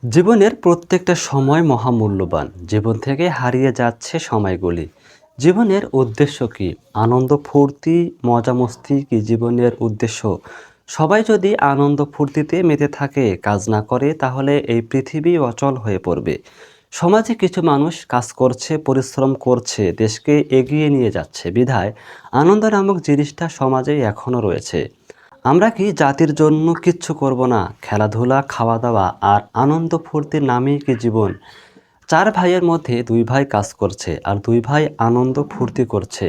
জীবনের প্রত্যেকটা সময় মহামূল্যবান। জীবন থেকে হারিয়ে যাচ্ছে সময়গুলি। জীবনের উদ্দেশ্য কি? আনন্দ ফুর্তি, মজা মস্তি কি জীবনের উদ্দেশ্য? সবাই যদি আনন্দ ফুর্তিতে মেতে থাকে, কাজ না করে, তাহলে এই পৃথিবী অচল হয়ে পড়বে। সমাজে কিছু মানুষ কাজ করছে, পরিশ্রম করছে, দেশকে এগিয়ে নিয়ে যাচ্ছে বিধায় আনন্দ নামক জিনিসটা সমাজে এখনও রয়েছে। আমরা কি জাতির জন্য কিচ্ছু করব না? খেলাধুলা, খাওয়া দাওয়া আর আনন্দ ফুর্তির নামেই কি জীবন? চার ভাইয়ের মধ্যে দুই ভাই কাজ করছে আর দুই ভাই আনন্দ ফুর্তি করছে।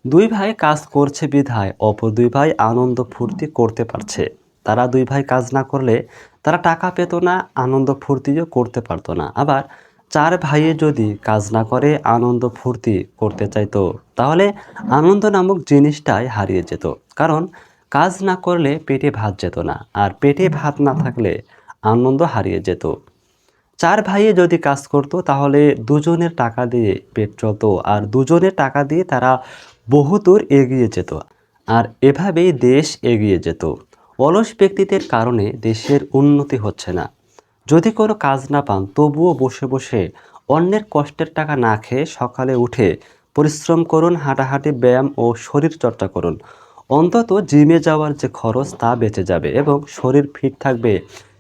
দুই ভাই কাজ করছে বিধায় অপর দুই ভাই আনন্দ ফুর্তি করতে পারছে। তারা দুই ভাই কাজ না করলে তারা টাকা পেত না, আনন্দ ফুর্তিও করতে পারতো না। আবার চার ভাইয়ে যদি কাজ না করে আনন্দ ফুর্তি করতে চাইতো, তাহলে আনন্দ নামক জিনিসটাই হারিয়ে যেত। কারণ কাজ না করলে পেটে ভাত যেত না, আর পেটে ভাত না থাকলে আনন্দ হারিয়ে যেত। চার ভাইয়ে যদি কাজ করতো, তাহলে দুজনের টাকা দিয়ে পেট চলতো, আর দুজনের টাকা দিয়ে তারা বহুদূর এগিয়ে যেত। আর এভাবেই দেশ এগিয়ে যেত। অলস ব্যক্তিদের কারণে দেশের উন্নতি হচ্ছে না। যদি কোনো কাজ না পান, তবুও বসে বসে অন্যের কষ্টের টাকা না খেয়ে সকালে উঠে পরিশ্রম করুন, হাঁটাহাঁটি, ব্যায়াম ও শরীর চর্চা করুন। অন্তত জিমে যাওয়ার যে খরচ তা বেঁচে যাবে এবং শরীর ফিট থাকবে।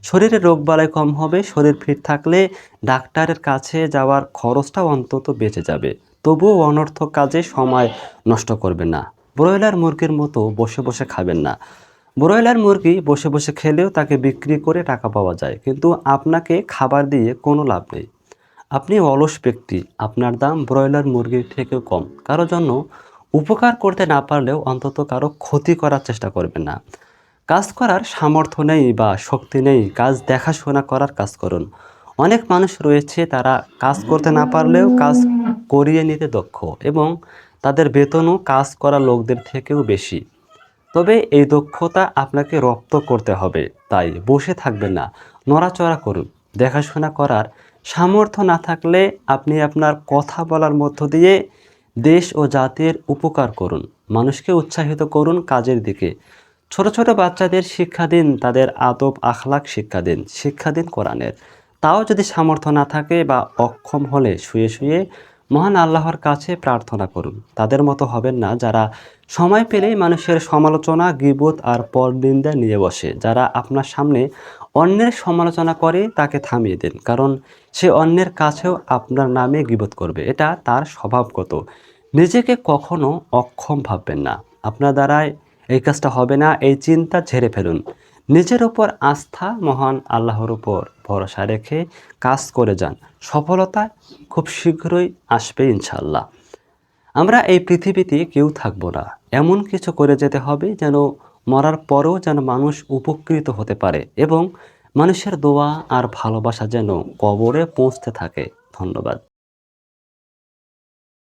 শরীরে রোগবালাই কম হবে। শরীর ফিট থাকলে ডাক্তারের কাছে যাওয়ার খরচটাও অন্তত বেঁচে যাবে। তবুও অনর্থক কাজে সময় নষ্ট করবেন না। ব্রয়লার মুরগির মতো বসে বসে খাবেন না। ব্রয়লার মুরগি বসে বসে খেলেও তাকে বিক্রি করে টাকা পাওয়া যায়, কিন্তু আপনাকে খাবার দিয়ে কোনো লাভ নেই। আপনি অলস ব্যক্তি, আপনার দাম ব্রয়লার মুরগির থেকেও কম। কারো জন্য উপকার করতে না পারলেও অন্তত কারো ক্ষতি করার চেষ্টা করবেন না। কাজ করার সামর্থ্য নেই বা শক্তি নেই, কাজ দেখাশোনা করার কাজ করুন। অনেক মানুষ রয়েছে, তারা কাজ করতে না পারলেও কাজ করিয়ে নিতে দক্ষ এবং তাদের বেতনও কাজ করা লোকদের থেকেও বেশি। তবে এই দক্ষতা আপনাকে রপ্ত করতে হবে। তাই বসে থাকবেন না, নড়াচড়া করুন। দেখাশোনা করার সামর্থ্য না থাকলে আপনি আপনার কথা বলার মধ্য দিয়ে দেশ ও জাতির উপকার করুন। মানুষকে উৎসাহিত করুন কাজের দিকে। ছোট ছোট বাচ্চাদের শিক্ষা দিন, তাদের আদব আখলাক শিক্ষা দিন, শিক্ষা দিন কোরআনের। তাও যদি সামর্থ্য না থাকে বা অক্ষম হলে শুয়ে শুয়ে মহান আল্লাহর কাছে প্রার্থনা করুন। তাদের মতো হবেন না যারা সময় পেলেই মানুষের সমালোচনা, গীবত আর পরনিন্দা নিয়ে বসে। যারা আপনার সামনে অন্যের সমালোচনা করে, তাকে থামিয়ে দিন, কারণ সে অন্যের কাছেও আপনার নামে গীবত করবে। এটা তার স্বভাবগত। নিজেকে কখনো অক্ষম ভাববেন না। আপনার দ্বারায় এই কাজটা হবে না, এই চিন্তা ঝেড়ে ফেলুন। নিজের ওপর আস্থা, মহান আল্লাহর উপর ভরসা রেখে কাজ করে যান। সফলতা খুব শীঘ্রই আসবে ইনশাল্লাহ। আমরা এই পৃথিবীতে কেউ থাকবো না, এমন কিছু করে যেতে হবে যেন মরার পরেও যেন মানুষ উপকৃত হতে পারে এবং মানুষের দোয়া আর ভালোবাসা যেন কবরে পৌঁছতে থাকে। ধন্যবাদ।